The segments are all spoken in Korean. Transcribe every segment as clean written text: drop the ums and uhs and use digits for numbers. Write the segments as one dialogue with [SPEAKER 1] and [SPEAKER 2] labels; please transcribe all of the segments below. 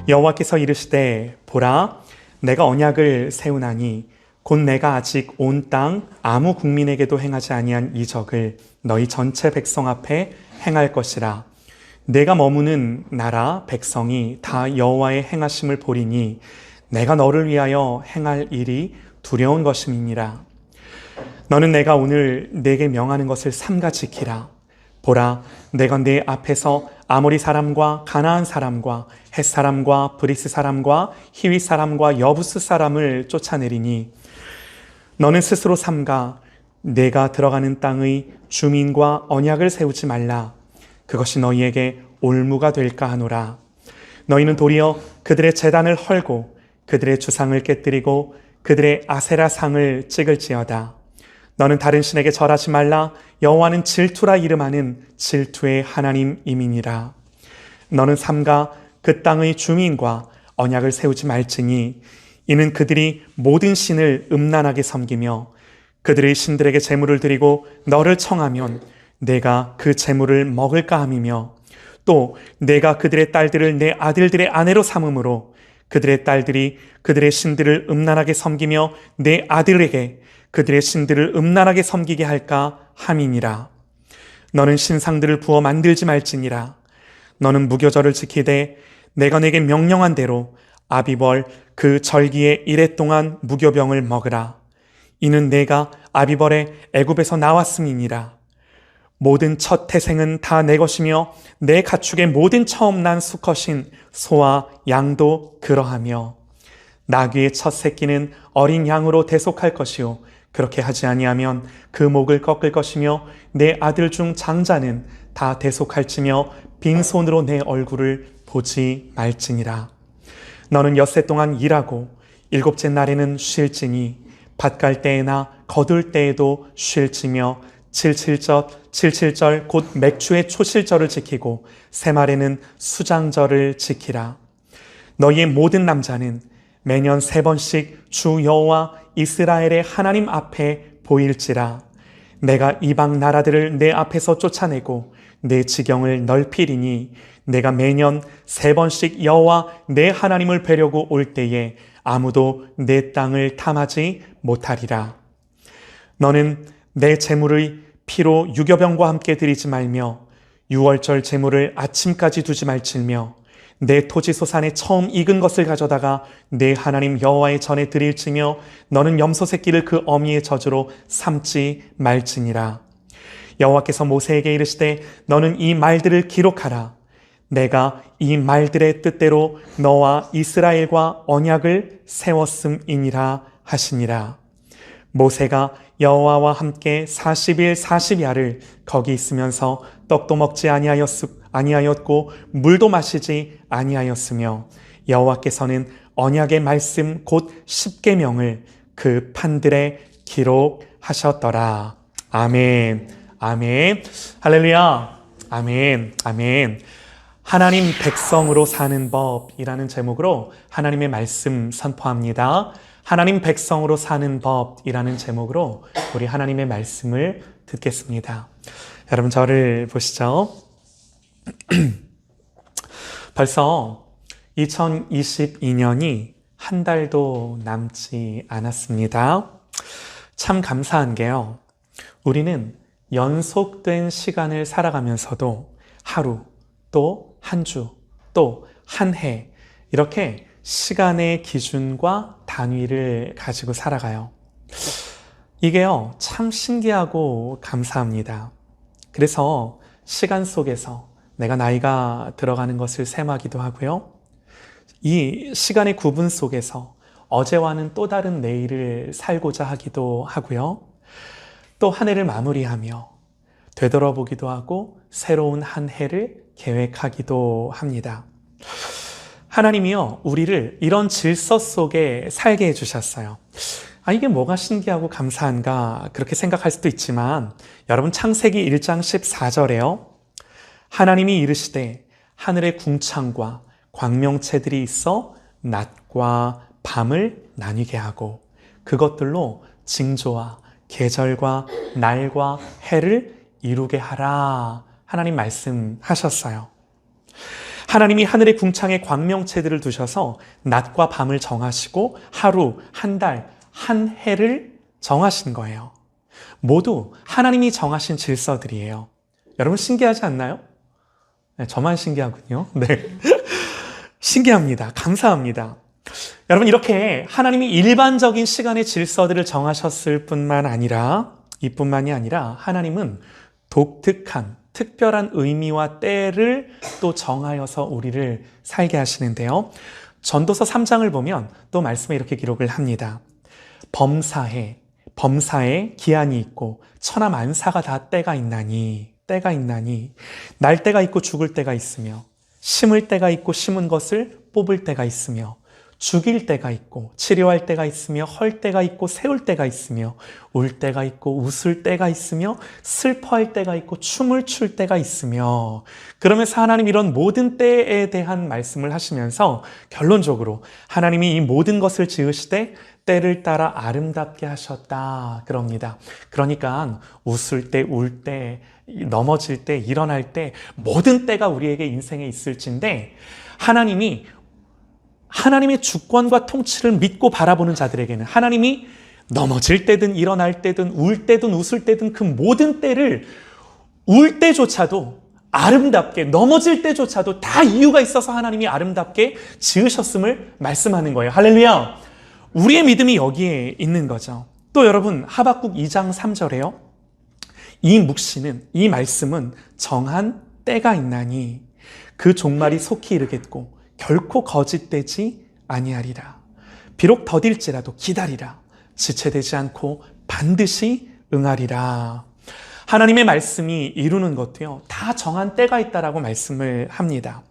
[SPEAKER 1] 여호와께서 이르시되 보라 내가 언약을 세우나니 곧 내가 아직 온 땅 아무 국민에게도 행하지 아니한 이적을 너희 전체 백성 앞에 행할 것이라. 내가 머무는 나라 백성이 다 여호와의 행하심을 보리니 내가 너를 위하여 행할 일이 두려운 것임이니라. 너는 내가 오늘 네게 명하는 것을 삼가 지키라. 보라 내가 네 앞에서 아모리 사람과 가나안 사람과 헷 사람과 브리스 사람과 히윗 사람과 여부스 사람을 쫓아내리니 너는 스스로 삼가 내가 들어가는 땅의 주민과 언약을 세우지 말라. 그것이 너희에게 올무가 될까 하노라. 너희는 도리어 그들의 제단을 헐고 그들의 주상을 깨뜨리고 그들의 아세라 상을 찍을지어다. 너는 다른 신에게 절하지 말라. 여호와는 질투라 이름하는 질투의 하나님이니라. 너는 삼가 그 땅의 주민과 언약을 세우지 말지니 이는 그들이 모든 신을 음란하게 섬기며 그들의 신들에게 제물을 드리고 너를 청하면 내가 그 제물을 먹을까 함이며 또 내가 그들의 딸들을 내 아들들의 아내로 삼음으로 그들의 딸들이 그들의 신들을 음란하게 섬기며 내 아들에게 그들의 신들을 음란하게 섬기게 할까 함이니라. 너는 신상들을 부어 만들지 말지니라. 너는 무교절을 지키되 내가 내게 명령한 대로 아비벌 그 절기의 이래 동안 무교병을 먹으라. 이는 내가 아비벌의 애굽에서 나왔음이니라. 모든 첫 태생은 다 내 것이며 내 가축의 모든 처음 난 수컷인 소와 양도 그러하며 나귀의 첫 새끼는 어린 양으로 대속할 것이요 그렇게 하지 아니하면 그 목을 꺾을 것이며 내 아들 중 장자는 다 대속할지며 빈손으로 내 얼굴을 보지 말지니라. 너는 엿새 동안 일하고 일곱째 날에는 쉴지니 밭 갈 때에나 거둘 때에도 쉴지며 칠칠절 곧 맥주의 초실절을 지키고 새말에는 수장절을 지키라. 너희의 모든 남자는 매년 3번씩 주 여호와 이스라엘의 하나님 앞에 보일지라. 내가 이방 나라들을 내 앞에서 쫓아내고 내 지경을 넓히리니 내가 매년 3번씩 여호와 내 하나님을 뵈려고 올 때에 아무도 내 땅을 탐하지 못하리라. 너는 내 제물의 피로 유교병과 함께 드리지 말며 유월절 제물을 아침까지 두지 말지며 내 토지 소산에 처음 익은 것을 가져다가 내 하나님 여호와의 전에 드릴지며 너는 염소 새끼를 그 어미의 젖으로 삼지 말지니라. 여호와께서 모세에게 이르시되 너는 이 말들을 기록하라. 내가 이 말들의 뜻대로 너와 이스라엘과 언약을 세웠음이니라 하시니라. 모세가 여호와와 함께 40일 40야를 거기 있으면서 떡도 먹지 아니하였고 물도 마시지 아니하였으며 여호와께서는 언약의 말씀 곧 십계명을 그 판들에 기록하셨더라. 아멘. 아멘. 할렐루야. 아멘. 아멘. 하나님 백성으로 사는 법이라는 제목으로 하나님의 말씀 선포합니다. 하나님 백성으로 사는 법이라는 제목으로 우리 하나님의 말씀을 듣겠습니다. 여러분 저를 보시죠. 벌써 2022년이 한 달도 남지 않았습니다. 참 감사한 게요. 우리는 연속된 시간을 살아가면서도 하루, 또 한 주, 또 한 해 이렇게 시간의 기준과 단위를 가지고 살아가요. 이게요, 참 신기하고 감사합니다. 그래서 시간 속에서 내가 나이가 들어가는 것을 셈하기도 하고요. 이 시간의 구분 속에서 어제와는 또 다른 내일을 살고자 하기도 하고요. 또 한 해를 마무리하며 되돌아보기도 하고 새로운 한 해를 계획하기도 합니다. 하나님이요, 우리를 이런 질서 속에 살게 해주셨어요. 이게 뭐가 신기하고 감사한가 그렇게 생각할 수도 있지만 여러분 창세기 1장 14절에요. 하나님이 이르시되 하늘의 궁창과 광명체들이 있어 낮과 밤을 나뉘게 하고 그것들로 징조와 계절과 날과 해를 이루게 하라. 하나님 말씀하셨어요. 하나님이 하늘의 궁창에 광명체들을 두셔서 낮과 밤을 정하시고 하루, 한 달, 한 해를 정하신 거예요. 모두 하나님이 정하신 질서들이에요. 여러분 신기하지 않나요? 네, 저만 신기하군요. 네. 신기합니다. 감사합니다. 여러분 이렇게 하나님이 일반적인 시간의 질서들을 정하셨을 뿐만 아니라 이뿐만이 아니라 하나님은 독특한 특별한 의미와 때를 또 정하여서 우리를 살게 하시는데요. 전도서 3장을 보면 또 말씀에 이렇게 기록을 합니다. 범사에 기한이 있고 천하만사가 다 때가 있나니 날 때가 있고 죽을 때가 있으며 심을 때가 있고 심은 것을 뽑을 때가 있으며 죽일 때가 있고 치료할 때가 있으며 헐 때가 있고 세울 때가 있으며 울 때가 있고 웃을 때가 있으며 슬퍼할 때가 있고 춤을 출 때가 있으며 그러면서 하나님 이런 모든 때에 대한 말씀을 하시면서 결론적으로 하나님이 이 모든 것을 지으시되 때를 따라 아름답게 하셨다 그럽니다. 그러니까 웃을 때, 울 때, 넘어질 때, 일어날 때 모든 때가 우리에게 인생에 있을진데 하나님의 주권과 통치를 믿고 바라보는 자들에게는 하나님이 넘어질 때든 일어날 때든 울 때든 웃을 때든 그 모든 때를 울 때조차도 아름답게 넘어질 때조차도 다 이유가 있어서 하나님이 아름답게 지으셨음을 말씀하는 거예요. 할렐루야! 우리의 믿음이 여기에 있는 거죠. 또 여러분 하박국 2장 3절에요. 이 말씀은 정한 때가 있나니 그 종말이 속히 이르겠고 결코 거짓되지 아니하리라. 비록 더딜지라도 기다리라. 지체되지 않고 반드시 응하리라. 하나님의 말씀이 이루는 것도요. 다 정한 때가 있다라고 말씀을 합니다.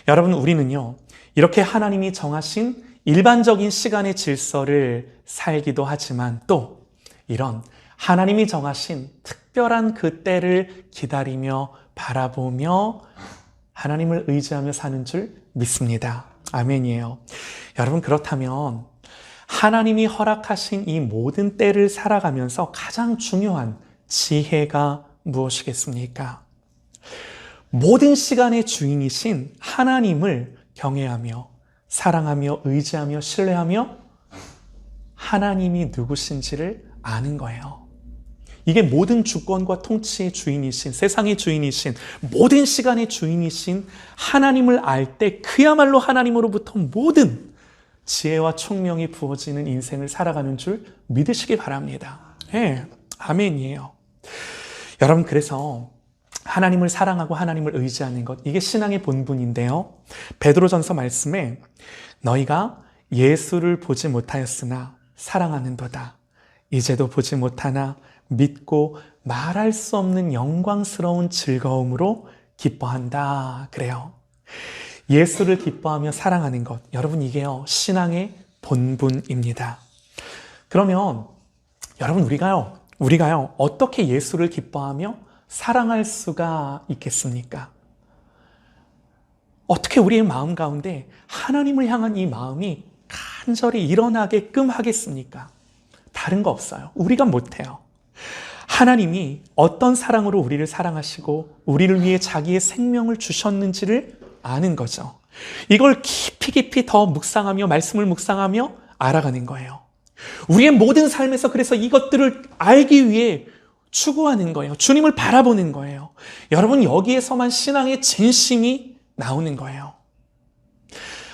[SPEAKER 1] 여러분 우리는요. 이렇게 하나님이 정하신 일반적인 시간의 질서를 살기도 하지만 또 이런 하나님이 정하신 특별한 그 때를 기다리며 바라보며 하나님을 의지하며 사는 줄 믿습니다. 아멘이에요. 여러분 그렇다면 하나님이 허락하신 이 모든 때를 살아가면서 가장 중요한 지혜가 무엇이겠습니까? 모든 시간의 주인이신 하나님을 경외하며 사랑하며 의지하며 신뢰하며 하나님이 누구신지를 아는 거예요. 이게 모든 주권과 통치의 주인이신 세상의 주인이신 모든 시간의 주인이신 하나님을 알 때 그야말로 하나님으로부터 모든 지혜와 총명이 부어지는 인생을 살아가는 줄 믿으시기 바랍니다. 네, 아멘이에요. 여러분 그래서 하나님을 사랑하고 하나님을 의지하는 것 이게 신앙의 본분인데요. 베드로전서 말씀에 너희가 예수를 보지 못하였으나 사랑하는도다. 이제도 보지 못하나 믿고 말할 수 없는 영광스러운 즐거움으로 기뻐한다. 그래요. 예수를 기뻐하며 사랑하는 것. 여러분 이게요. 신앙의 본분입니다. 그러면 여러분 우리가요. 어떻게 예수를 기뻐하며 사랑할 수가 있겠습니까? 어떻게 우리의 마음 가운데 하나님을 향한 이 마음이 간절히 일어나게끔 하겠습니까? 다른 거 없어요. 우리가 못해요. 하나님이 어떤 사랑으로 우리를 사랑하시고 우리를 위해 자기의 생명을 주셨는지를 아는 거죠. 이걸 깊이 더 묵상하며 말씀을 묵상하며 알아가는 거예요. 우리의 모든 삶에서 그래서 이것들을 알기 위해 추구하는 거예요. 주님을 바라보는 거예요. 여러분 여기에서만 신앙의 진심이 나오는 거예요.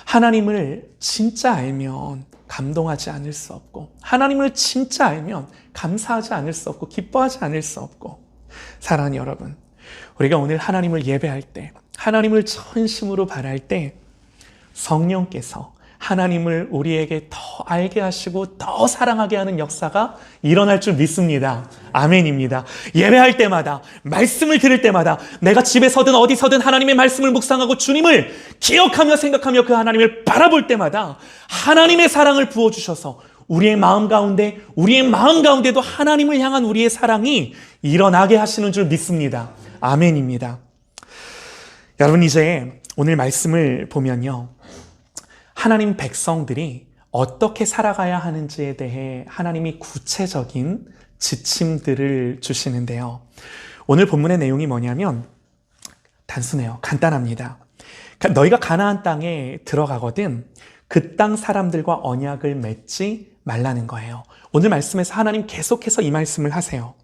[SPEAKER 1] 하나님을 진짜 알면 감동하지 않을 수 없고 하나님을 진짜 알면 감사하지 않을 수 없고 기뻐하지 않을 수 없고 사랑하는 여러분 우리가 오늘 하나님을 예배할 때 하나님을 전심으로 바랄 때 성령께서 하나님을 우리에게 더 알게 하시고 더 사랑하게 하는 역사가 일어날 줄 믿습니다. 아멘입니다. 예배할 때마다 말씀을 들을 때마다 내가 집에서든 어디서든 하나님의 말씀을 묵상하고 주님을 기억하며 생각하며 그 하나님을 바라볼 때마다 하나님의 사랑을 부어주셔서 우리의 마음 가운데도 하나님을 향한 우리의 사랑이 일어나게 하시는 줄 믿습니다. 아멘입니다. 여러분 이제 오늘 말씀을 보면요. 하나님 백성들이 어떻게 살아가야 하는지에 대해 하나님이 구체적인 지침들을 주시는데요. 오늘 본문의 내용이 뭐냐면 단순해요. 간단합니다. 너희가 가나안 땅에 들어가거든 그 땅 사람들과 언약을 맺지 말라는 거예요. 오늘 말씀에서 하나님 계속해서 이 말씀을 하세요.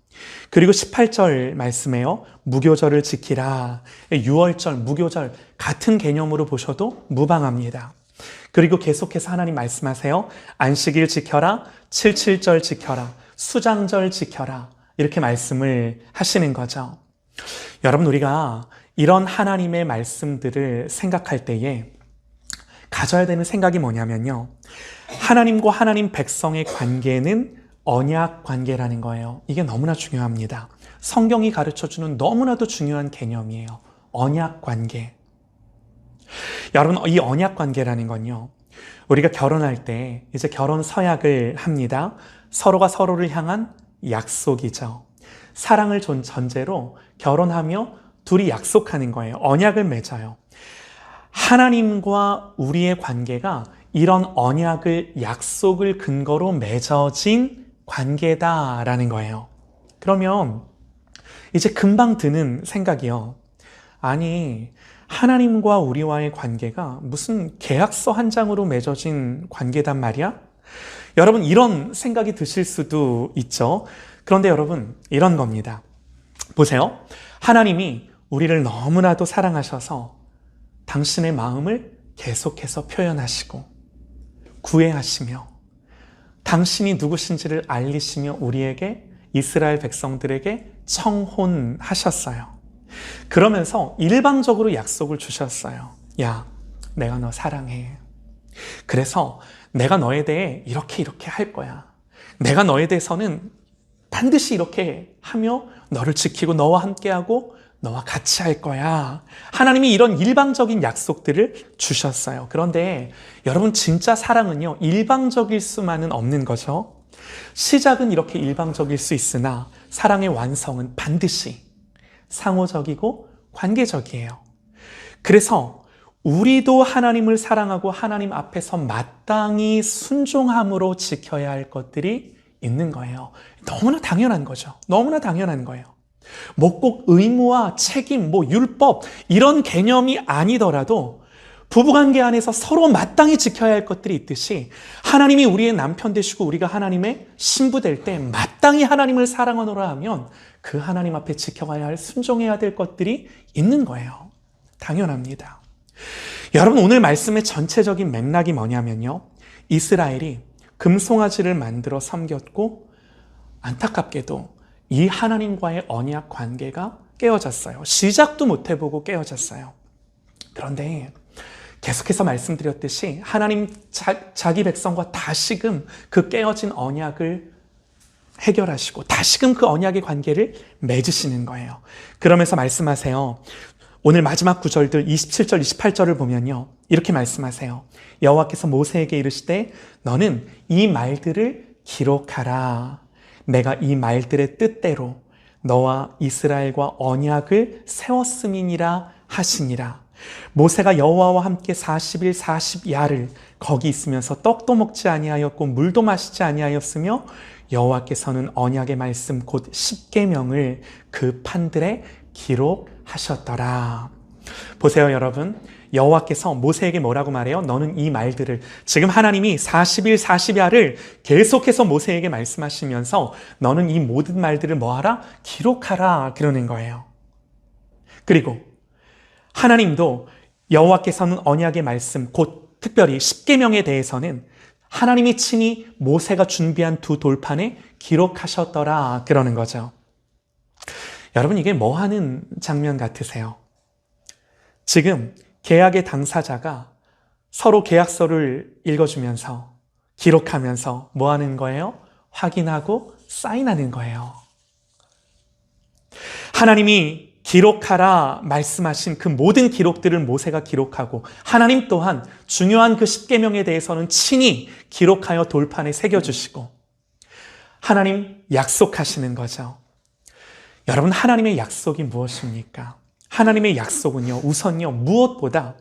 [SPEAKER 1] 그리고 18절 말씀에요. 무교절을 지키라. 유월절, 무교절 같은 개념으로 보셔도 무방합니다. 그리고 계속해서 하나님 말씀하세요. 안식일 지켜라. 77절 지켜라. 수장절 지켜라. 이렇게 말씀을 하시는 거죠. 여러분, 우리가 이런 하나님의 말씀들을 생각할 때에 가져야 되는 생각이 뭐냐면요. 하나님과 하나님 백성의 관계는 언약 관계라는 거예요. 이게 너무나 중요합니다. 성경이 가르쳐주는 너무나도 중요한 개념이에요. 언약 관계. 여러분, 이 언약 관계라는 건요. 우리가 결혼할 때 이제 결혼 서약을 합니다. 서로가 서로를 향한 약속이죠. 사랑을 전제로 결혼하며 둘이 약속하는 거예요. 언약을 맺어요. 하나님과 우리의 관계가 이런 언약을, 약속을 근거로 맺어진 관계다라는 거예요. 그러면 이제 금방 드는 생각이요. 아니, 하나님과 우리와의 관계가 무슨 계약서 한 장으로 맺어진 관계단 말이야? 여러분, 이런 생각이 드실 수도 있죠. 그런데 여러분, 이런 겁니다. 보세요. 하나님이 우리를 너무나도 사랑하셔서 당신의 마음을 계속해서 표현하시고 구애하시며 당신이 누구신지를 알리시며 우리에게, 이스라엘 백성들에게 청혼하셨어요. 그러면서 일방적으로 약속을 주셨어요. 야, 내가 너 사랑해. 그래서 내가 너에 대해 이렇게 할 거야. 내가 너에 대해서는 반드시 이렇게 하며 너를 지키고 너와 함께하고 너와 같이 할 거야. 하나님이 이런 일방적인 약속들을 주셨어요. 그런데 여러분, 진짜 사랑은요, 일방적일 수만은 없는 거죠. 시작은 이렇게 일방적일 수 있으나 사랑의 완성은 반드시 상호적이고 관계적이에요. 그래서 우리도 하나님을 사랑하고 하나님 앞에서 마땅히 순종함으로 지켜야 할 것들이 있는 거예요. 너무나 당연한 거죠. 너무나 당연한 거예요. 뭐 꼭 의무와 책임, 율법 이런 개념이 아니더라도 부부관계 안에서 서로 마땅히 지켜야 할 것들이 있듯이 하나님이 우리의 남편 되시고 우리가 하나님의 신부 될 때 마땅히 하나님을 사랑하노라 하면 그 하나님 앞에 지켜가야 할, 순종해야 될 것들이 있는 거예요. 당연합니다. 여러분, 오늘 말씀의 전체적인 맥락이 뭐냐면요. 이스라엘이 금송아지를 만들어 섬겼고 안타깝게도 이 하나님과의 언약 관계가 깨어졌어요. 시작도 못 해보고 깨어졌어요. 그런데 계속해서 말씀드렸듯이 하나님 자기 백성과 다시금 그 깨어진 언약을 해결하시고 다시금 그 언약의 관계를 맺으시는 거예요. 그러면서 말씀하세요. 오늘 마지막 구절들 27절, 28절을 보면요. 이렇게 말씀하세요. 여호와께서 모세에게 이르시되 너는 이 말들을 기록하라. 내가 이 말들의 뜻대로 너와 이스라엘과 언약을 세웠음이니라 하시니라. 모세가 여호와와 함께 40일 40야를 거기 있으면서 떡도 먹지 아니하였고 물도 마시지 아니하였으며 여호와께서는 언약의 말씀 곧 십계명을 그 판들에 기록하셨더라. 보세요, 여러분. 여호와께서 모세에게 뭐라고 말해요? 너는 이 말들을, 지금 하나님이 40일 40야를 계속해서 모세에게 말씀하시면서 너는 이 모든 말들을 뭐하라? 기록하라 그러는 거예요. 그리고 하나님도 여호와께서는 언약의 말씀 곧 특별히 십계명에 대해서는 하나님이 친히 모세가 준비한 두 돌판에 기록하셨더라 그러는 거죠. 여러분, 이게 뭐 하는 장면 같으세요? 지금 계약의 당사자가 서로 계약서를 읽어주면서 기록하면서 뭐 하는 거예요? 확인하고 사인하는 거예요. 하나님이 기록하라 말씀하신 그 모든 기록들을 모세가 기록하고 하나님 또한 중요한 그 십계명에 대해서는 친히 기록하여 돌판에 새겨주시고 하나님 약속하시는 거죠. 여러분, 하나님의 약속이 무엇입니까? 하나님의 약속은요, 우선요, 무엇보다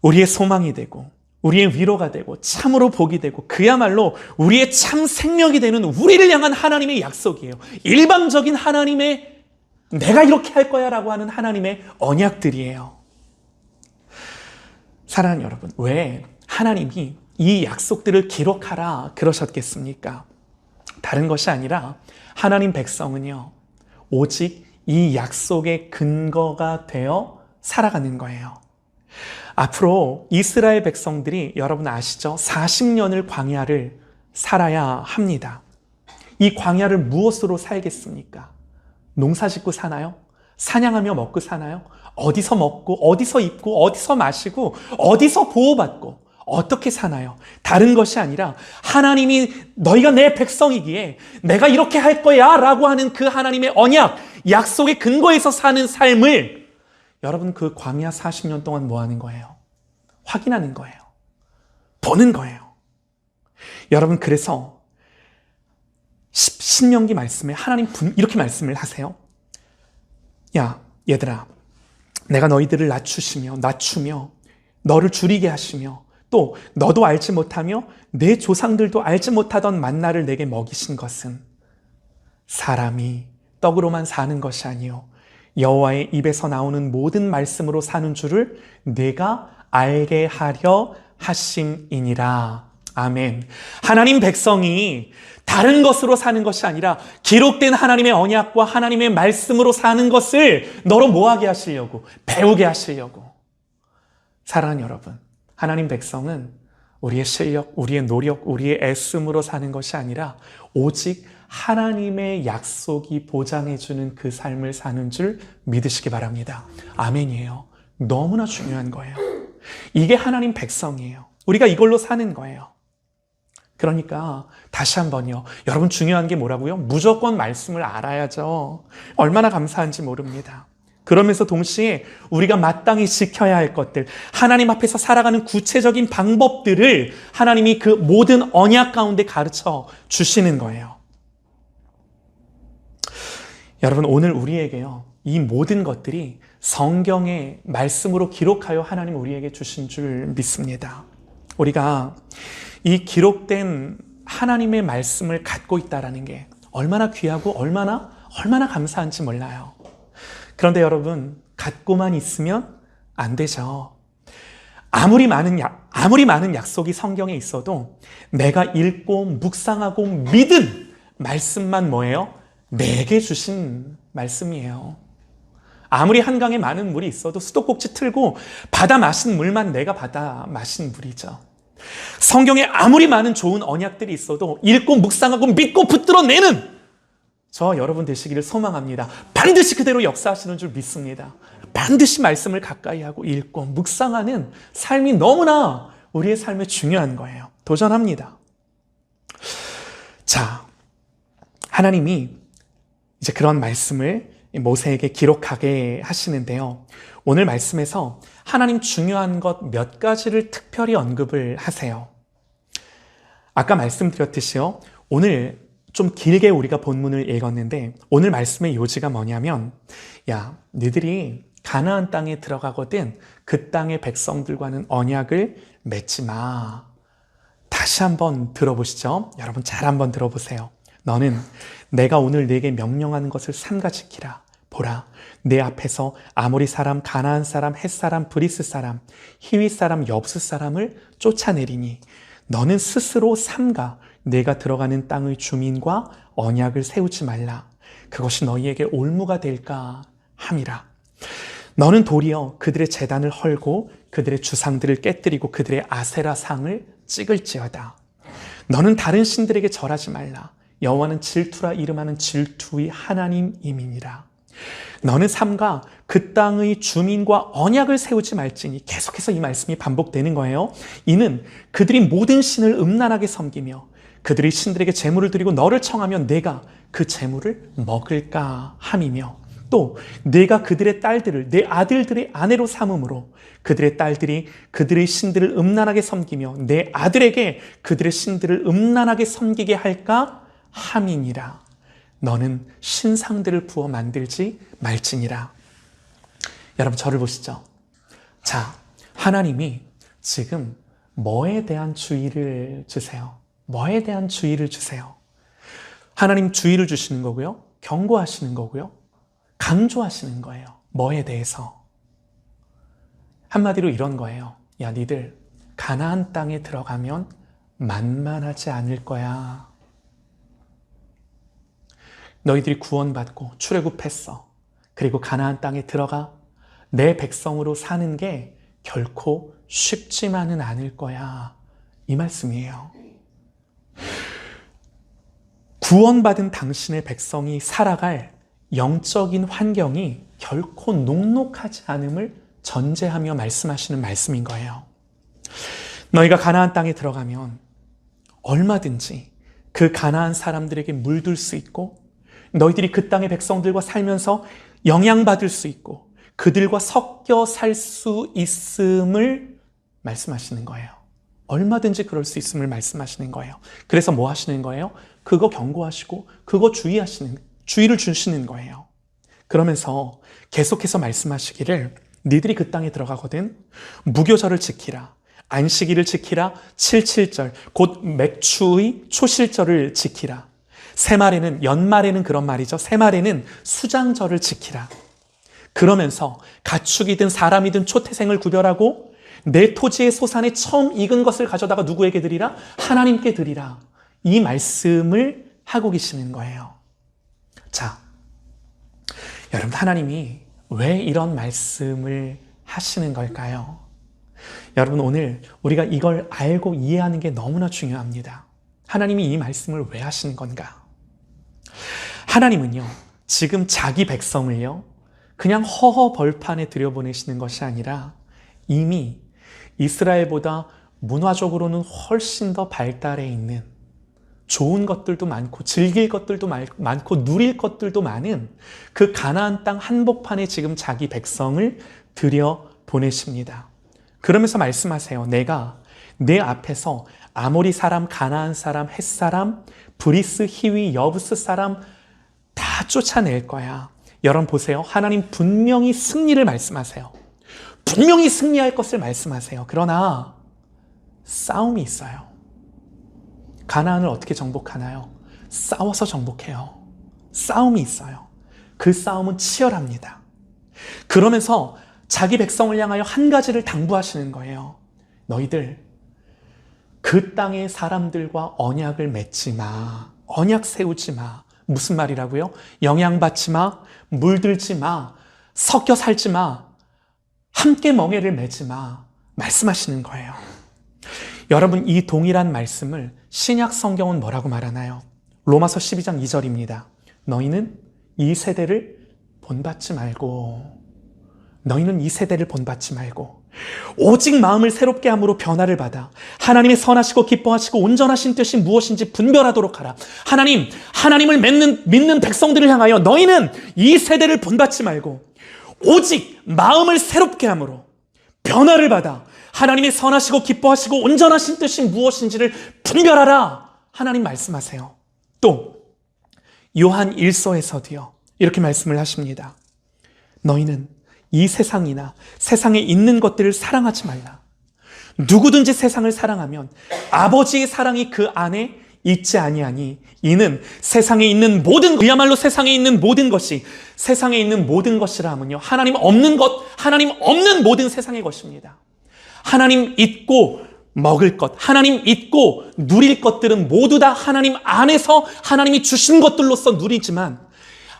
[SPEAKER 1] 우리의 소망이 되고 우리의 위로가 되고 참으로 복이 되고 그야말로 우리의 참 생명이 되는 우리를 향한 하나님의 약속이에요. 일방적인 하나님의 내가 이렇게 할 거야 라고 하는 하나님의 언약들이에요. 사랑하는 여러분, 왜 하나님이 이 약속들을 기록하라 그러셨겠습니까? 다른 것이 아니라 하나님 백성은요, 오직 이 약속의 근거가 되어 살아가는 거예요. 앞으로 이스라엘 백성들이 여러분 아시죠? 40년을 광야를 살아야 합니다. 이 광야를 무엇으로 살겠습니까? 농사 짓고 사나요? 사냥하며 먹고 사나요? 어디서 먹고, 어디서 입고, 어디서 마시고, 어디서 보호받고, 어떻게 사나요? 다른 것이 아니라 하나님이 너희가 내 백성이기에 내가 이렇게 할 거야 라고 하는 그 하나님의 언약, 약속의 근거에서 사는 삶을 여러분 그 광야 40년 동안 뭐 하는 거예요? 확인하는 거예요. 보는 거예요. 여러분 그래서 신명기 말씀에 하나님 이렇게 말씀을 하세요. 야 얘들아, 내가 너희들을 낮추며 너를 줄이게 하시며 또 너도 알지 못하며 내 조상들도 알지 못하던 만나를 내게 먹이신 것은 사람이 떡으로만 사는 것이 아니요 여호와의 입에서 나오는 모든 말씀으로 사는 줄을 내가 알게 하려 하심이니라. 아멘. 하나님 백성이 다른 것으로 사는 것이 아니라 기록된 하나님의 언약과 하나님의 말씀으로 사는 것을 너로 뭐하게 하시려고, 배우게 하시려고. 사랑하는 여러분, 하나님 백성은 우리의 실력, 우리의 노력, 우리의 애씀으로 사는 것이 아니라 오직 하나님의 약속이 보장해주는 그 삶을 사는 줄 믿으시기 바랍니다. 아멘이에요. 너무나 중요한 거예요. 이게 하나님 백성이에요. 우리가 이걸로 사는 거예요. 그러니까 다시 한번요. 여러분 중요한 게 뭐라고요? 무조건 말씀을 알아야죠. 얼마나 감사한지 모릅니다. 그러면서 동시에 우리가 마땅히 지켜야 할 것들, 하나님 앞에서 살아가는 구체적인 방법들을 하나님이 그 모든 언약 가운데 가르쳐 주시는 거예요. 여러분 오늘 우리에게요, 이 모든 것들이 성경의 말씀으로 기록하여 하나님 우리에게 주신 줄 믿습니다. 우리가 이 기록된 하나님의 말씀을 갖고 있다는 게 얼마나 귀하고 얼마나 감사한지 몰라요. 그런데 여러분, 갖고만 있으면 안 되죠. 아무리 많은 약속이 성경에 있어도 내가 읽고 묵상하고 믿은 말씀만 뭐예요? 내게 주신 말씀이에요. 아무리 한강에 많은 물이 있어도 수도꼭지 틀고 받아 마신 물만 내가 받아 마신 물이죠. 성경에 아무리 많은 좋은 언약들이 있어도 읽고 묵상하고 믿고 붙들어내는 저 여러분 되시기를 소망합니다. 반드시 그대로 역사하시는 줄 믿습니다. 반드시 말씀을 가까이 하고 읽고 묵상하는 삶이 너무나 우리의 삶에 중요한 거예요. 도전합니다. 자, 하나님이 이제 그런 말씀을 모세에게 기록하게 하시는데요. 오늘 말씀에서 하나님 중요한 것 몇 가지를 특별히 언급을 하세요. 아까 말씀드렸듯이요. 오늘 좀 길게 우리가 본문을 읽었는데 오늘 말씀의 요지가 뭐냐면, 야, 너희들이 가나안 땅에 들어가거든 그 땅의 백성들과는 언약을 맺지 마. 다시 한번 들어보시죠. 여러분 잘 한번 들어보세요. 너는 내가 오늘 네게 명령하는 것을 삼가 지키라. 보라, 내 앞에서 아모리 사람, 가나안 사람, 헷 사람, 브리스 사람, 히위 사람, 여부스 사람을 쫓아내리니 너는 스스로 삼가 내가 들어가는 땅의 주민과 언약을 세우지 말라. 그것이 너희에게 올무가 될까 함이라. 너는 도리어 그들의 제단을 헐고 그들의 주상들을 깨뜨리고 그들의 아세라 상을 찍을지어다. 너는 다른 신들에게 절하지 말라. 여호와는 질투라 이름하는 질투의 하나님임이니라. 너는 삼가 그 땅의 주민과 언약을 세우지 말지니, 계속해서 이 말씀이 반복되는 거예요. 이는 그들이 모든 신을 음란하게 섬기며 그들이 신들에게 제물을 드리고 너를 청하면 내가 그 제물을 먹을까 함이며, 또 내가 그들의 딸들을 내 아들들의 아내로 삼음으로 그들의 딸들이 그들의 신들을 음란하게 섬기며 내 아들에게 그들의 신들을 음란하게 섬기게 할까 함이니라. 너는 신상들을 부어 만들지 말지니라. 여러분 저를 보시죠. 자, 하나님이 지금 뭐에 대한 주의를 주세요? 뭐에 대한 주의를 주세요? 하나님 주의를 주시는 거고요. 경고하시는 거고요. 강조하시는 거예요. 뭐에 대해서? 한마디로 이런 거예요. 야, 니들 가나안 땅에 들어가면 만만하지 않을 거야. 너희들이 구원받고 출애굽했어. 그리고 가나안 땅에 들어가 내 백성으로 사는 게 결코 쉽지만은 않을 거야. 이 말씀이에요. 구원받은 당신의 백성이 살아갈 영적인 환경이 결코 녹록하지 않음을 전제하며 말씀하시는 말씀인 거예요. 너희가 가나안 땅에 들어가면 얼마든지 그 가나안 사람들에게 물들 수 있고 너희들이 그 땅의 백성들과 살면서 영향받을 수 있고 그들과 섞여 살 수 있음을 말씀하시는 거예요. 얼마든지 그럴 수 있음을 말씀하시는 거예요. 그래서 뭐 하시는 거예요? 그거 경고하시고 그거 주의를 주시는 거예요. 그러면서 계속해서 말씀하시기를 니들이 그 땅에 들어가거든 무교절을 지키라. 안식일을 지키라. 77절 곧 맥추의 초실절을 지키라. 새말에는 연말에는 그런 말이죠. 새말에는 수장절을 지키라. 그러면서 가축이든 사람이든 초태생을 구별하고 내 토지의 소산에 처음 익은 것을 가져다가 누구에게 드리라? 하나님께 드리라. 이 말씀을 하고 계시는 거예요. 자, 여러분 하나님이 왜 이런 말씀을 하시는 걸까요? 여러분 오늘 우리가 이걸 알고 이해하는 게 너무나 중요합니다. 하나님이 이 말씀을 왜 하시는 건가? 하나님은요, 지금 자기 백성을요, 그냥 허허 벌판에 들여보내시는 것이 아니라 이미 이스라엘보다 문화적으로는 훨씬 더 발달해 있는 좋은 것들도 많고 즐길 것들도 많고 누릴 것들도 많은 그 가나안 땅 한복판에 지금 자기 백성을 들여보내십니다. 그러면서 말씀하세요. 내가 내 앞에서 아모리 사람, 가나안 사람, 헷 사람, 브리스, 히위, 여부스 사람 다 쫓아낼 거야. 여러분 보세요. 하나님 분명히 승리를 말씀하세요. 분명히 승리할 것을 말씀하세요. 그러나 싸움이 있어요. 가나안을 어떻게 정복하나요? 싸워서 정복해요. 싸움이 있어요. 그 싸움은 치열합니다. 그러면서 자기 백성을 향하여 한 가지를 당부하시는 거예요. 너희들 그 땅의 사람들과 언약을 맺지 마. 언약 세우지 마. 무슨 말이라고요? 영향받지 마. 물들지 마. 섞여 살지 마. 함께 멍에를 매지 마. 말씀하시는 거예요. 여러분 이 동일한 말씀을 신약 성경은 뭐라고 말하나요? 로마서 12장 2절입니다. 너희는 이 세대를 본받지 말고 너희는 이 세대를 본받지 말고 오직 마음을 새롭게 함으로 변화를 받아 하나님의 선하시고 기뻐하시고 온전하신 뜻이 무엇인지 분별하도록 하라. 하나님을 믿는 백성들을 향하여 너희는 이 세대를 본받지 말고 오직 마음을 새롭게 함으로 변화를 받아 하나님의 선하시고 기뻐하시고 온전하신 뜻이 무엇인지를 분별하라. 하나님 말씀하세요. 또 요한 1서에서도요 이렇게 말씀을 하십니다. 너희는 이 세상이나 세상에 있는 것들을 사랑하지 말라. 누구든지 세상을 사랑하면 아버지의 사랑이 그 안에 있지 아니하니 이는 세상에 있는 그야말로 세상에 있는 모든 것이 세상에 있는 모든 것이라 하면요 하나님 없는 모든 세상의 것입니다. 하나님 있고 먹을 것, 하나님 있고 누릴 것들은 모두 다 하나님 안에서 하나님이 주신 것들로서 누리지만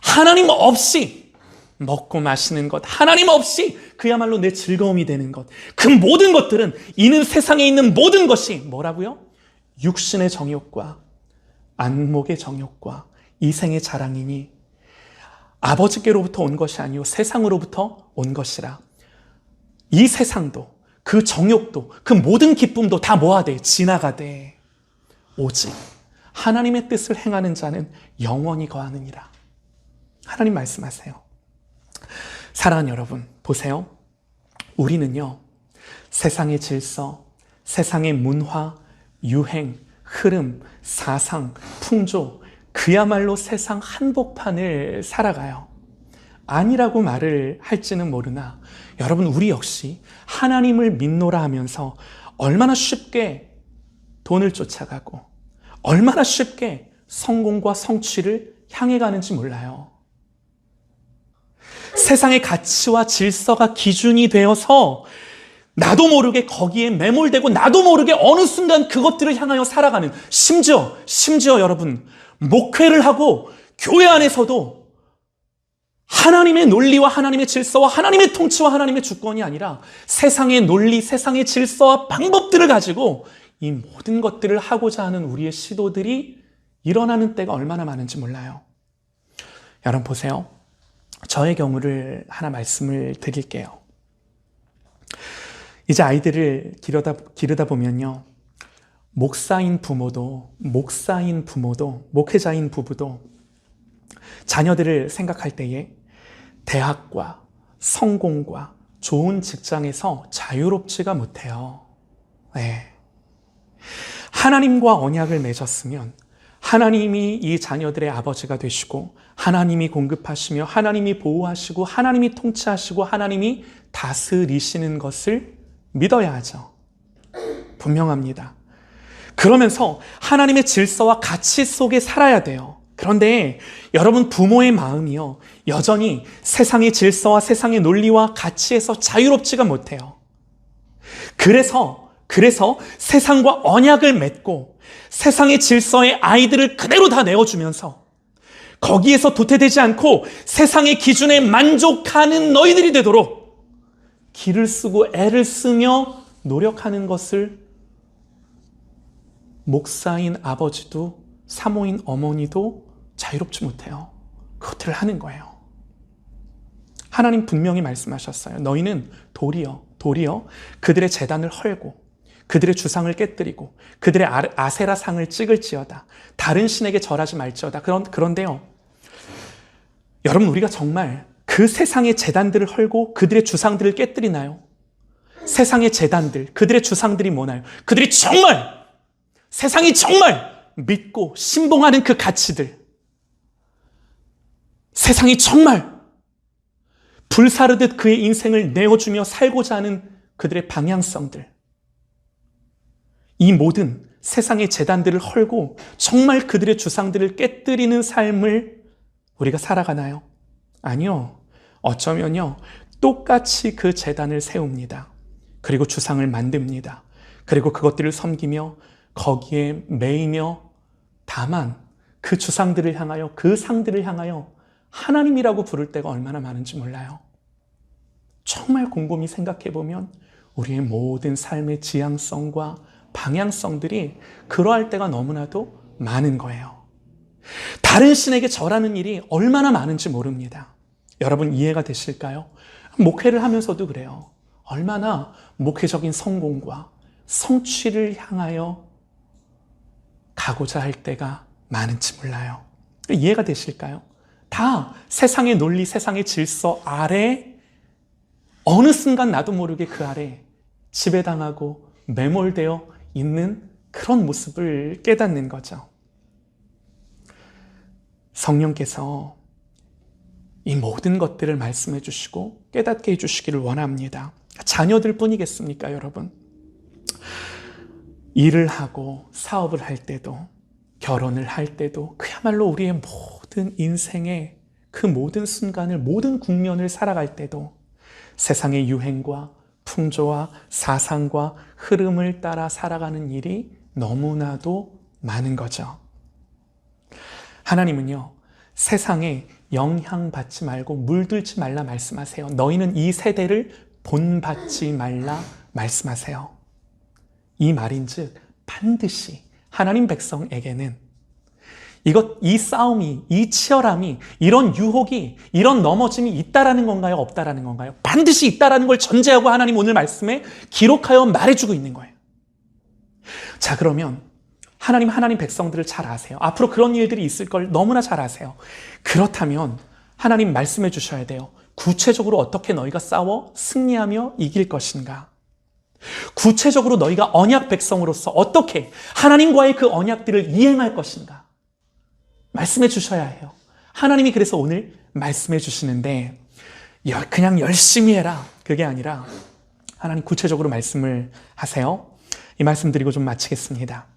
[SPEAKER 1] 하나님 없이 먹고 마시는 것, 하나님 없이 그야말로 내 즐거움이 되는 것, 그 모든 것들은 이는 세상에 있는 모든 것이 뭐라고요? 육신의 정욕과 안목의 정욕과 이생의 자랑이니 아버지께로부터 온 것이 아니요 세상으로부터 온 것이라. 이 세상도 그 정욕도 그 모든 기쁨도 다 뭐하되 지나가되 오직 하나님의 뜻을 행하는 자는 영원히 거하느니라. 하나님 말씀하세요. 사랑하는 여러분 보세요. 우리는요 세상의 질서, 세상의 문화, 유행, 흐름, 사상, 풍조 그야말로 세상 한복판을 살아가요. 아니라고 말을 할지는 모르나 여러분 우리 역시 하나님을 믿노라 하면서 얼마나 쉽게 돈을 쫓아가고 얼마나 쉽게 성공과 성취를 향해 가는지 몰라요. 세상의 가치와 질서가 기준이 되어서 나도 모르게 거기에 매몰되고 나도 모르게 어느 순간 그것들을 향하여 살아가는, 심지어 여러분, 목회를 하고 교회 안에서도 하나님의 논리와 하나님의 질서와 하나님의 통치와 하나님의 주권이 아니라 세상의 논리, 세상의 질서와 방법들을 가지고 이 모든 것들을 하고자 하는 우리의 시도들이 일어나는 때가 얼마나 많은지 몰라요. 여러분 보세요. 저의 경우를 하나 말씀을 드릴게요. 이제 아이들을 기르다 보면요, 목회자인 부부도 자녀들을 생각할 때에 대학과 성공과 좋은 직장에서 자유롭지가 못해요. 네. 하나님과 언약을 맺었으면 하나님이 이 자녀들의 아버지가 되시고 하나님이 공급하시며 하나님이 보호하시고 하나님이 통치하시고 하나님이 다스리시는 것을 믿어야 하죠. 분명합니다. 그러면서 하나님의 질서와 가치 속에 살아야 돼요. 그런데 여러분 부모의 마음이요, 여전히 세상의 질서와 세상의 논리와 가치에서 자유롭지가 못해요. 그래서 세상과 언약을 맺고 세상의 질서에 아이들을 그대로 다 내어주면서 거기에서 도태되지 않고 세상의 기준에 만족하는 너희들이 되도록 기를 쓰고 애를 쓰며 노력하는 것을 목사인 아버지도 사모인 어머니도 자유롭지 못해요. 그것들을 하는 거예요. 하나님 분명히 말씀하셨어요. 너희는 도리어 그들의 제단을 헐고 그들의 주상을 깨뜨리고 그들의 아세라 상을 찍을지어다. 다른 신에게 절하지 말지어다. 그런데요, 여러분 우리가 정말 그 세상의 제단들을 헐고 그들의 주상들을 깨뜨리나요? 세상의 제단들, 그들의 주상들이 뭐나요? 그들이 정말 세상이 정말 믿고 신봉하는 그 가치들, 세상이 정말 불사르듯 그의 인생을 내어주며 살고자 하는 그들의 방향성들, 이 모든 세상의 제단들을 헐고 정말 그들의 주상들을 깨뜨리는 삶을 우리가 살아가나요? 아니요. 어쩌면요, 똑같이 그 제단을 세웁니다. 그리고 주상을 만듭니다. 그리고 그것들을 섬기며 거기에 매이며, 다만 그 주상들을 향하여, 그 상들을 향하여 하나님이라고 부를 때가 얼마나 많은지 몰라요. 정말 곰곰이 생각해보면 우리의 모든 삶의 지향성과 방향성들이 그러할 때가 너무나도 많은 거예요. 다른 신에게 절하는 일이 얼마나 많은지 모릅니다. 여러분 이해가 되실까요? 목회를 하면서도 그래요. 얼마나 목회적인 성공과 성취를 향하여 가고자 할 때가 많은지 몰라요. 이해가 되실까요? 다 세상의 논리, 세상의 질서 아래 어느 순간 나도 모르게 그 아래 지배당하고 매몰되어 있는 그런 모습을 깨닫는 거죠. 성령께서 이 모든 것들을 말씀해 주시고 깨닫게 해주시기를 원합니다. 자녀들 뿐이겠습니까, 여러분? 일을 하고 사업을 할 때도, 결혼을 할 때도, 그야말로 우리의 모든 인생의 그 모든 순간을, 모든 국면을 살아갈 때도 세상의 유행과 풍조와 사상과 흐름을 따라 살아가는 일이 너무나도 많은 거죠. 하나님은요, 세상에 영향받지 말고 물들지 말라 말씀하세요. 너희는 이 세대를 본받지 말라 말씀하세요. 이 말인즉 반드시 하나님 백성에게는 이 싸움이, 이 치열함이, 이런 유혹이, 이런 넘어짐이 있다라는 건가요? 없다라는 건가요? 반드시 있다라는 걸 전제하고 하나님 오늘 말씀에 기록하여 말해주고 있는 거예요. 자, 그러면 하나님 백성들을 잘 아세요. 앞으로 그런 일들이 있을 걸 너무나 잘 아세요. 그렇다면 하나님 말씀해 주셔야 돼요. 구체적으로 어떻게 너희가 싸워 승리하며 이길 것인가? 구체적으로 너희가 언약 백성으로서 어떻게 하나님과의 그 언약들을 이행할 것인가? 말씀해 주셔야 해요. 하나님이 그래서 오늘 말씀해 주시는데 그냥 열심히 해라, 그게 아니라 하나님 구체적으로 말씀을 하세요. 이 말씀 드리고 좀 마치겠습니다.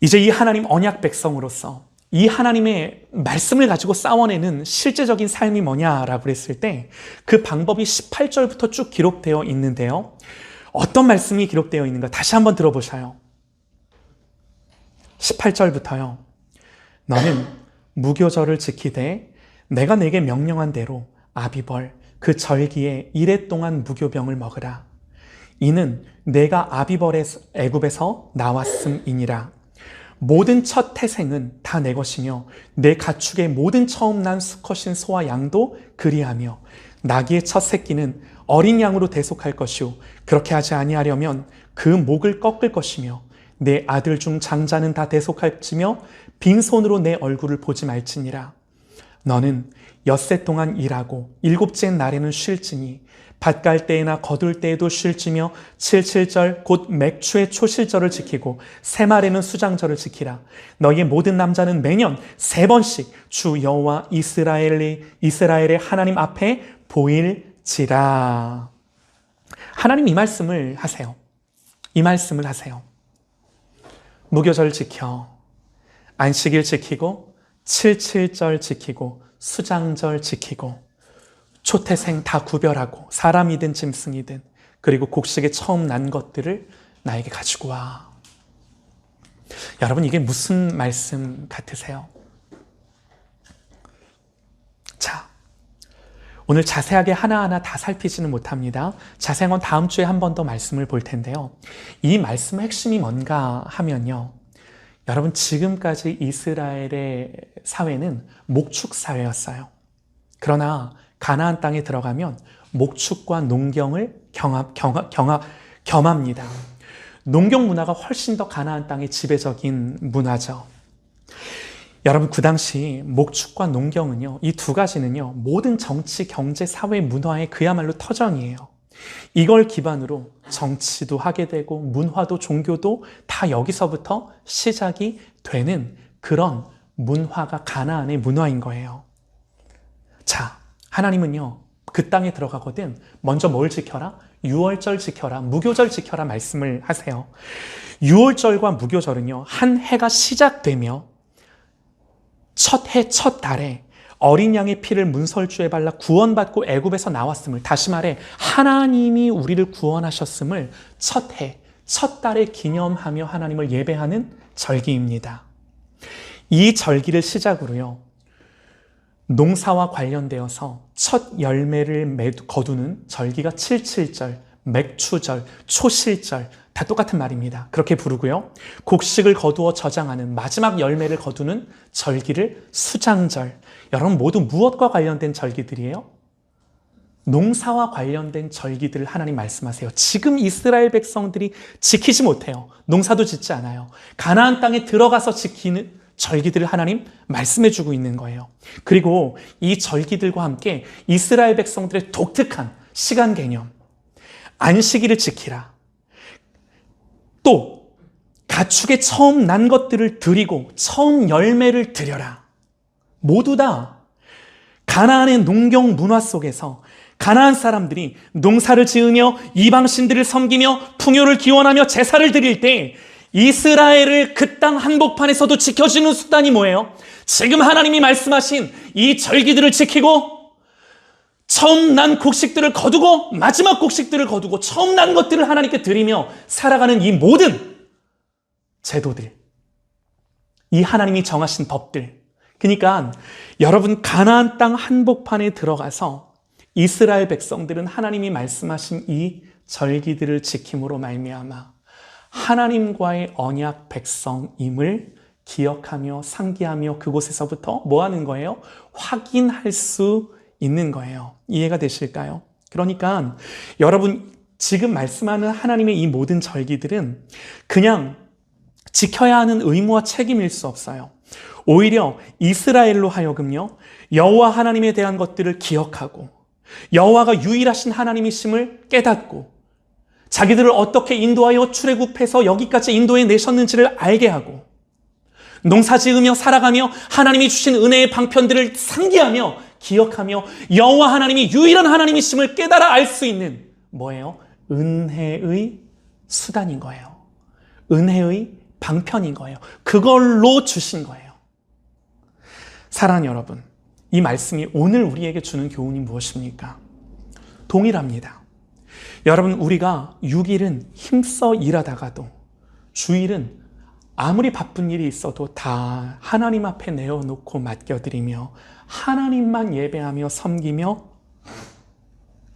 [SPEAKER 1] 이제 이 하나님 언약 백성으로서 이 하나님의 말씀을 가지고 싸워내는 실제적인 삶이 뭐냐라고 그랬을 때 그 방법이 18절부터 쭉 기록되어 있는데요. 어떤 말씀이 기록되어 있는가 다시 한번 들어보셔요. 18절부터요. 너는 무교절을 지키되 내가 내게 명령한 대로 아비벌 그 절기에 이레 동안 무교병을 먹으라. 이는 내가 아비벌의 애굽에서 나왔음이니라. 모든 첫 태생은 다 내 것이며 내 가축의 모든 처음 난 수컷인 소와 양도 그리하며 나귀의 첫 새끼는 어린 양으로 대속할 것이요 그렇게 하지 아니하려면 그 목을 꺾을 것이며 내 아들 중 장자는 다 대속할지며 빈손으로 내 얼굴을 보지 말지니라. 너는 엿새 동안 일하고 일곱째 날에는 쉴지니 밭 갈 때에나 거둘 때에도 쉴지며 칠칠절 곧 맥추의 초실절을 지키고 새말에는 수장절을 지키라. 너희의 모든 남자는 매년 3번씩 주 여호와 이스라엘의 하나님 앞에 보일지라. 하나님 이 말씀을 하세요. 이 말씀을 하세요. 무교절 지켜, 안식일 지키고, 칠칠절 지키고, 수장절 지키고, 초태생 다 구별하고, 사람이든 짐승이든, 그리고 곡식에 처음 난 것들을 나에게 가지고 와. 여러분, 이게 무슨 말씀 같으세요? 자, 오늘 자세하게 하나하나 다 살피지는 못합니다. 자세한 건 다음 주에 한 번 더 말씀을 볼 텐데요. 이 말씀의 핵심이 뭔가 하면요. 여러분, 지금까지 이스라엘의 사회는 목축 사회였어요. 그러나 가나안 땅에 들어가면 목축과 농경을 겸합니다. 농경 문화가 훨씬 더 가나안 땅의 지배적인 문화죠. 여러분, 그 당시 목축과 농경은요, 이 두 가지는요, 모든 정치, 경제, 사회, 문화의 그야말로 터전이에요. 이걸 기반으로 정치도 하게 되고 문화도 종교도 다 여기서부터 시작이 되는 그런 문화가 가나안의 문화인 거예요. 자, 하나님은요, 그 땅에 들어가거든 먼저 뭘 지켜라? 유월절 지켜라, 무교절 지켜라 말씀을 하세요. 유월절과 무교절은요, 한 해가 시작되며 첫 해, 첫 달에 어린 양의 피를 문설주에 발라 구원받고 애굽에서 나왔음을, 다시 말해 하나님이 우리를 구원하셨음을 첫 해, 첫 달에 기념하며 하나님을 예배하는 절기입니다. 이 절기를 시작으로요, 농사와 관련되어서 첫 열매를 거두는 절기가 칠칠절, 맥추절, 초실절, 다 똑같은 말입니다. 그렇게 부르고요. 곡식을 거두어 저장하는 마지막 열매를 거두는 절기를 수장절. 여러분, 모두 무엇과 관련된 절기들이에요? 농사와 관련된 절기들을 하나님 말씀하세요. 지금 이스라엘 백성들이 지키지 못해요. 농사도 짓지 않아요. 가나안 땅에 들어가서 지키는 절기들을 하나님 말씀해주고 있는 거예요. 그리고 이 절기들과 함께 이스라엘 백성들의 독특한 시간 개념, 안식일을 지키라. 또 가축의 처음 난 것들을 드리고 처음 열매를 드려라. 모두 다 가나안의 농경 문화 속에서 가나안 사람들이 농사를 지으며 이방신들을 섬기며 풍요를 기원하며 제사를 드릴 때 이스라엘을 그 땅 한복판에서도 지켜주는 수단이 뭐예요? 지금 하나님이 말씀하신 이 절기들을 지키고 처음 난 곡식들을 거두고 마지막 곡식들을 거두고 처음 난 것들을 하나님께 드리며 살아가는 이 모든 제도들, 이 하나님이 정하신 법들. 그러니까 여러분, 가나안 땅 한복판에 들어가서 이스라엘 백성들은 하나님이 말씀하신 이 절기들을 지킴으로 말미암아 하나님과의 언약 백성임을 기억하며 상기하며 그곳에서부터 뭐 하는 거예요? 확인할 수 있는 거예요. 이해가 되실까요? 그러니까 여러분, 지금 말씀하는 하나님의 이 모든 절기들은 그냥 지켜야 하는 의무와 책임일 수 없어요. 오히려 이스라엘로 하여금요, 여호와 하나님에 대한 것들을 기억하고 여호와가 유일하신 하나님이심을 깨닫고 자기들을 어떻게 인도하여 출애굽해서 여기까지 인도해 내셨는지를 알게 하고 농사 지으며 살아가며 하나님이 주신 은혜의 방편들을 상기하며 기억하며 여호와 하나님이 유일한 하나님이심을 깨달아 알 수 있는 뭐예요? 은혜의 수단인 거예요. 은혜의 방편인 거예요. 그걸로 주신 거예요. 사랑하는 여러분, 이 말씀이 오늘 우리에게 주는 교훈이 무엇입니까? 동일합니다. 여러분, 우리가 6일은 힘써 일하다가도 주일은 아무리 바쁜 일이 있어도 다 하나님 앞에 내어놓고 맡겨드리며 하나님만 예배하며 섬기며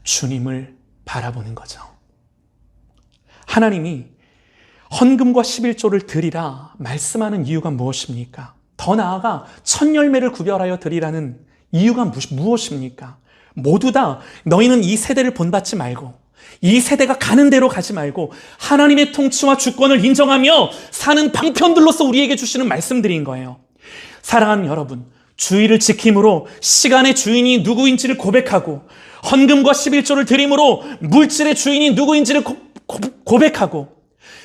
[SPEAKER 1] 주님을 바라보는 거죠. 하나님이 헌금과 11조를 드리라 말씀하는 이유가 무엇입니까? 더 나아가 첫 열매를 구별하여 드리라는 이유가 무엇입니까? 모두 다 너희는 이 세대를 본받지 말고 이 세대가 가는 대로 가지 말고 하나님의 통치와 주권을 인정하며 사는 방편들로서 우리에게 주시는 말씀들인 거예요. 사랑하는 여러분, 주의를 지킴으로 시간의 주인이 누구인지를 고백하고 헌금과 11조를 드림으로 물질의 주인이 누구인지를 고백하고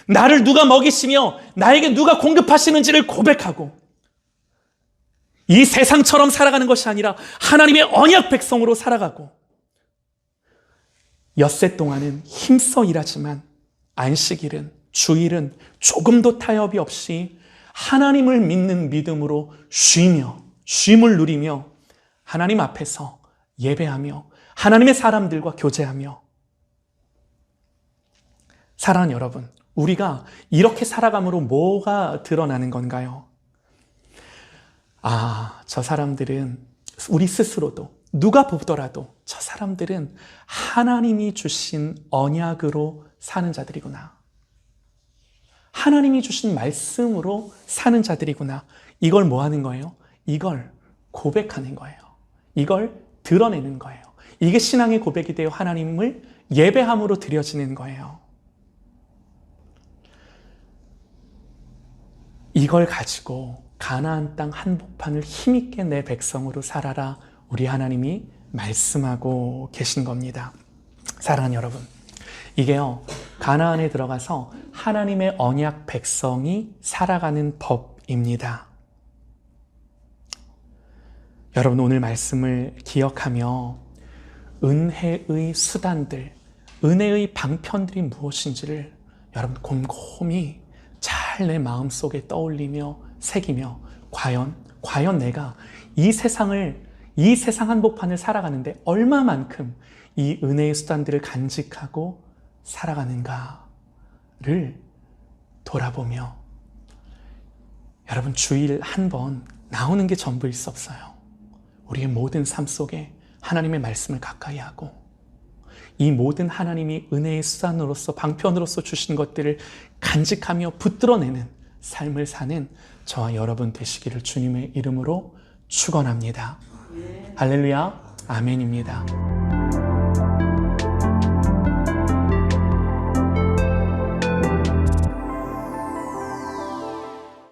[SPEAKER 1] 나를 누가 먹이시며 나에게 누가 공급하시는지를 고백하고 이 세상처럼 살아가는 것이 아니라 하나님의 언약 백성으로 살아가고 엿새 동안은 힘써 일하지만 안식일은 주일은 조금도 타협이 없이 하나님을 믿는 믿음으로 쉼을 누리며 하나님 앞에서 예배하며 하나님의 사람들과 교제하며 사랑하는 여러분, 우리가 이렇게 살아감으로 뭐가 드러나는 건가요? 저 사람들은 우리 스스로도 누가 보더라도 저 사람들은 하나님이 주신 언약으로 사는 자들이구나. 하나님이 주신 말씀으로 사는 자들이구나. 이걸 뭐 하는 거예요? 이걸 고백하는 거예요. 이걸 드러내는 거예요. 이게 신앙의 고백이 되어 하나님을 예배함으로 드려지는 거예요. 이걸 가지고 가나안 땅 한복판을 힘있게 내 백성으로 살아라. 우리 하나님이 말씀하고 계신 겁니다. 사랑하는 여러분, 이게요, 가나안에 들어가서 하나님의 언약 백성이 살아가는 법입니다. 여러분, 오늘 말씀을 기억하며 은혜의 수단들, 은혜의 방편들이 무엇인지를 여러분 곰곰이 잘 내 마음속에 떠올리며 새기며 과연 내가 이 세상 한복판을 살아가는데 얼마만큼 이 은혜의 수단들을 간직하고 살아가는가를 돌아보며 여러분 주일 한 번 나오는 게 전부일 수 없어요. 우리의 모든 삶 속에 하나님의 말씀을 가까이 하고 이 모든 하나님이 은혜의 수단으로서 방편으로서 주신 것들을 간직하며 붙들어내는 삶을 사는 저와 여러분 되시기를 주님의 이름으로 축원합니다. 할렐루야, 아멘입니다.